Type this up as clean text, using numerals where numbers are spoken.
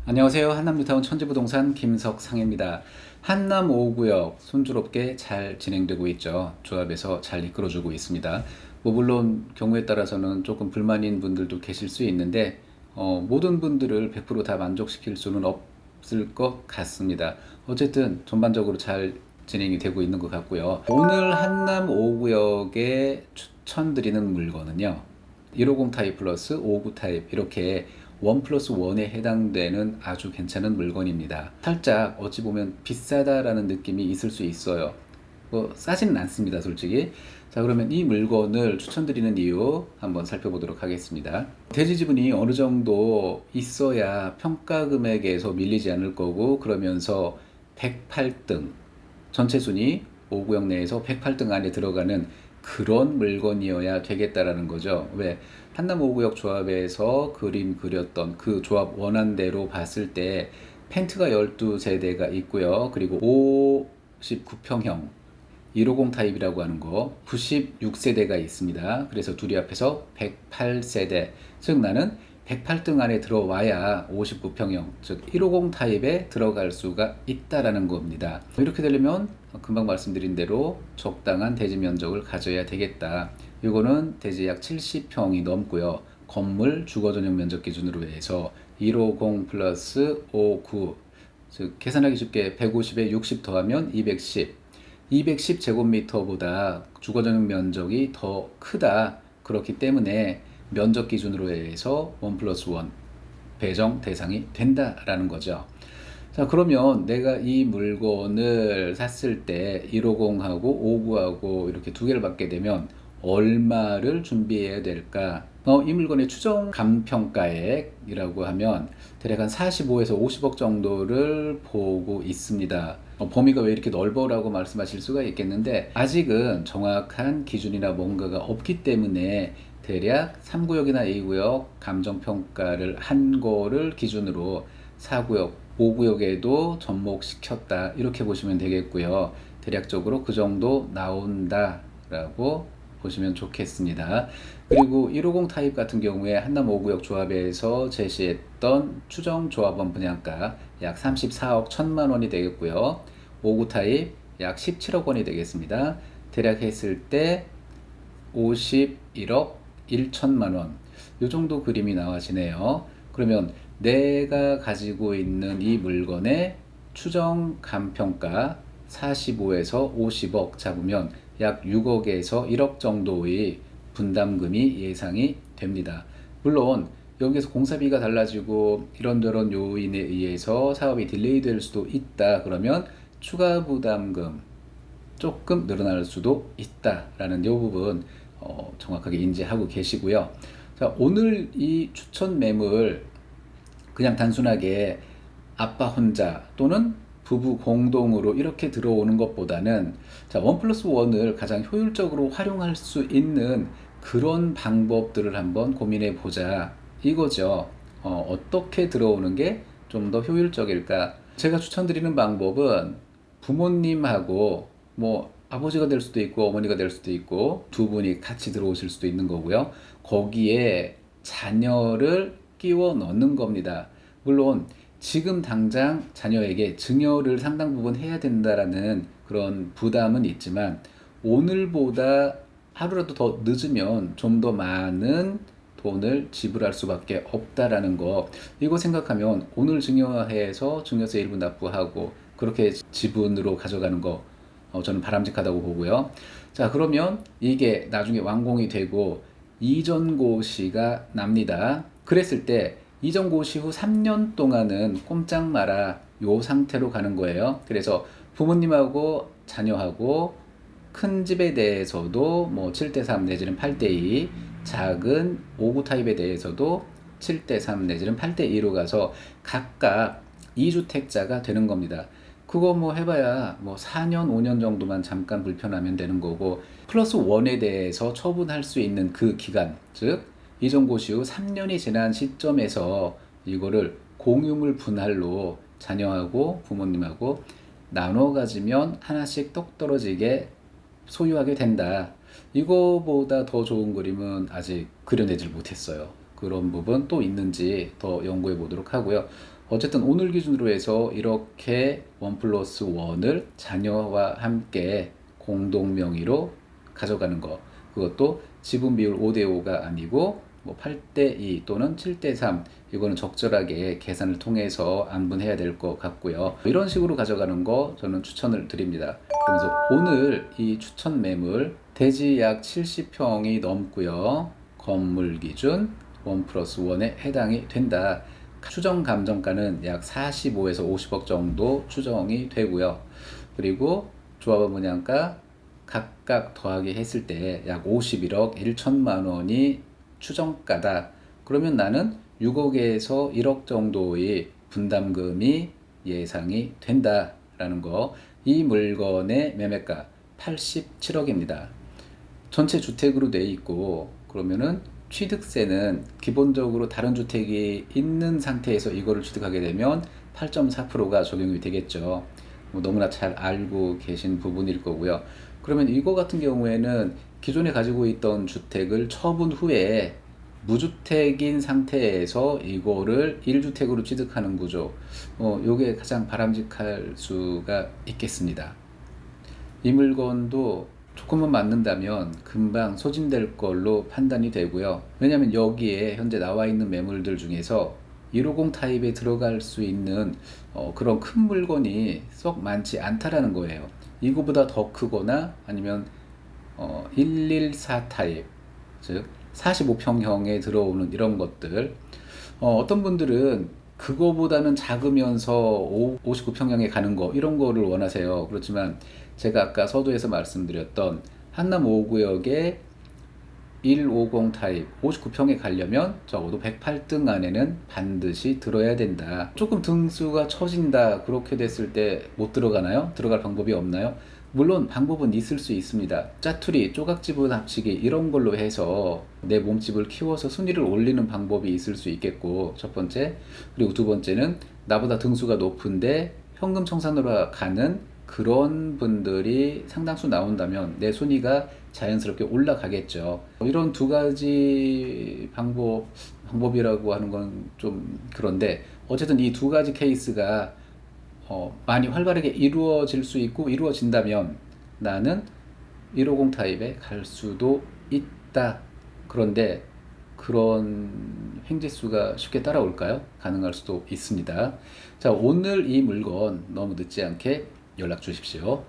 안녕하세요. 한남뉴타운 천지부동산 김석상입니다. 한남 5구역 순조롭게 잘 진행되고 있죠. 조합에서 잘 이끌어주고 있습니다. 물론 경우에 따라서는 조금 불만인 분들도 계실 수 있는데 모든 분들을 100%다 만족시킬 수는 없을 것 같습니다. 어쨌든 전반적으로 잘 진행이 되고 있는 것 같고요. 오늘 한남 5구역에 추천드리는 물건은요. 150 타입 플러스 59 타입 이렇게 1 플러스 1에 해당되는 아주 괜찮은 물건입니다. 살짝 어찌 보면 비싸다라는 느낌이 있을 수 있어요. 싸지는 않습니다, 솔직히. 자, 그러면 이 물건을 추천드리는 이유 한번 살펴보도록 하겠습니다. 대지 지분이 어느 정도 있어야 평가 금액에서 밀리지 않을 거고, 그러면서 108등, 전체 순위 5구역 내에서 108등 안에 들어가는 그런 물건이어야 되겠다라는 거죠. 왜? 한남 5구역 조합에서 그림 그렸던 그 조합 원안대로 봤을 때 펜트가 12세대가 있고요. 그리고 59평형 150 타입이라고 하는 거 96세대가 있습니다. 그래서 둘이 합해서 108세대. 즉 나는 108등 안에 들어와야 59평형, 즉 150 타입에 들어갈 수가 있다라는 겁니다. 이렇게 되려면 금방 말씀드린 대로 적당한 대지 면적을 가져야 되겠다. 이거는 대지 약 70평이 넘고요. 건물 주거 전용 면적 기준으로 해서 150 플러스 59, 즉 계산하기 쉽게 150에 60 더하면 210, 210제곱미터보다 주거 전용 면적이 더 크다. 그렇기 때문에 면적 기준으로 해서 1 플러스 1 배정 대상이 된다라는 거죠. 자, 그러면 내가 이 물건을 샀을 때 150하고 59하고 이렇게 두 개를 받게 되면 얼마를 준비해야 될까? 이 물건의 추정 감평가액이라고 하면 대략 한 45에서 50억 정도를 보고 있습니다. 범위가 왜 이렇게 넓어라고 말씀하실 수가 있겠는데 아직은 정확한 기준이나 뭔가가 없기 때문에 대략 3구역이나 2구역 감정평가를 한 거를 기준으로 4구역, 5구역에도 접목시켰다 이렇게 보시면 되겠고요. 대략적으로 그 정도 나온다라고 보시면 좋겠습니다. 그리고 150 타입 같은 경우에 한남 5구역 조합에서 제시했던 추정 조합원 분양가 약 34억 1천만 원이 되겠고요. 59 타입 약 17억 원이 되겠습니다. 대략 했을 때 51억 1천만 원. 이 정도 그림이 나와지네요. 그러면 내가 가지고 있는 이 물건의 추정 감평가 45에서 50억 잡으면 약 6억에서 1억 정도의 분담금이 예상이 됩니다. 물론 여기서 공사비가 달라지고 이런저런 요인에 의해서 사업이 딜레이 될 수도 있다. 그러면 추가 부담금 조금 늘어날 수도 있다라는 이 부분 정확하게 인지하고 계시고요. 자, 오늘 이 추천 매물 그냥 단순하게 아빠 혼자 또는 부부 공동으로 이렇게 들어오는 것보다는 자, 1 플러스 1을 가장 효율적으로 활용할 수 있는 그런 방법들을 한번 고민해 보자 이거죠. 어떻게 들어오는 게 좀 더 효율적일까? 제가 추천드리는 방법은 부모님하고 뭐 아버지가 될 수도 있고 어머니가 될 수도 있고 두 분이 같이 들어오실 수도 있는 거고요. 거기에 자녀를 끼워 넣는 겁니다. 물론 지금 당장 자녀에게 증여를 상당 부분 해야 된다라는 그런 부담은 있지만 오늘보다 하루라도 더 늦으면 좀 더 많은 돈을 지불할 수밖에 없다라는 거 이거 생각하면 오늘 증여해서 증여세 일부 납부하고 그렇게 지분으로 가져가는 거 저는 바람직하다고 보고요. 자, 그러면 이게 나중에 완공이 되고 이전고시가 납니다. 그랬을 때 이전고시 후 3년 동안은 꼼짝 마라 요 상태로 가는 거예요. 그래서 부모님하고 자녀하고 큰 집에 대해서도 뭐 7대3 내지는 8대2, 작은 59 타입에 대해서도 7대3 내지는 8대2로 가서 각각 2주택자가 되는 겁니다. 그거 뭐 해봐야 뭐 4년, 5년 정도만 잠깐 불편하면 되는 거고 플러스 1에 대해서 처분할 수 있는 그 기간, 즉 이전고시 후 3년이 지난 시점에서 이거를 공유물 분할로 자녀하고 부모님하고 나눠 가지면 하나씩 똑 떨어지게 소유하게 된다. 이거보다 더 좋은 그림은 아직 그려내질 못했어요. 그런 부분 또 있는지 더 연구해 보도록 하고요. 어쨌든 오늘 기준으로 해서 이렇게 1 플러스 1을 자녀와 함께 공동 명의로 가져가는 거, 그것도 지분 비율 5대 5가 아니고 뭐 8대 2 또는 7대 3, 이거는 적절하게 계산을 통해서 안분해야 될 것 같고요. 이런 식으로 가져가는 거 저는 추천을 드립니다. 그래서 오늘 이 추천 매물 대지 약 70평이 넘고요. 건물 기준 1 플러스 1에 해당이 된다. 추정 감정가는 약 45에서 50억 정도 추정이 되고요. 그리고 조합원 분양가 각각 더하기 했을 때 약 51억 1천만 원이 추정가다. 그러면 나는 6억에서 1억 정도의 분담금이 예상이 된다라는 거. 이 물건의 매매가 87억입니다. 전체 주택으로 돼 있고, 그러면은 취득세는 기본적으로 다른 주택이 있는 상태에서 이거를 취득하게 되면 8.4%가 적용이 되겠죠. 뭐 너무나 잘 알고 계신 부분일 거고요. 그러면 이거 같은 경우에는 기존에 가지고 있던 주택을 처분 후에 무주택인 상태에서 이거를 1주택으로 취득하는 구조, 요게 가장 바람직할 수가 있겠습니다. 이 물건도 조금만 맞는다면 금방 소진될 걸로 판단이 되고요. 왜냐하면 여기에 현재 나와 있는 매물들 중에서 150 타입에 들어갈 수 있는 그런 큰 물건이 썩 많지 않다라는 거예요. 이거보다 더 크거나 아니면 114 타입, 즉 45평형에 들어오는 이런 것들, 어떤 분들은 그거보다는 작으면서 59평형에 가는 거, 이런 거를 원하세요. 그렇지만 제가 아까 서두에서 말씀드렸던 한남 5구역에 150 타입 59평에 가려면 적어도 108등 안에는 반드시 들어야 된다. 조금 등수가 처진다, 그렇게 됐을 때 못 들어가나요? 들어갈 방법이 없나요? 물론 방법은 있을 수 있습니다. 짜투리, 조각지분 합치기, 이런 걸로 해서 내 몸집을 키워서 순위를 올리는 방법이 있을 수 있겠고, 첫 번째. 그리고 두 번째는 나보다 등수가 높은데 현금 청산으로 가는 그런 분들이 상당수 나온다면 내 순위가 자연스럽게 올라가겠죠. 이런 두 가지 방법이라고 하는 건 좀 그런데, 어쨌든 이 두 가지 케이스가 많이 활발하게 이루어질 수 있고, 이루어진다면 나는 150 타입에 갈 수도 있다. 그런데 그런 횡재수가 쉽게 따라올까요? 가능할 수도 있습니다. 자, 오늘 이 물건 너무 늦지 않게 연락 주십시오.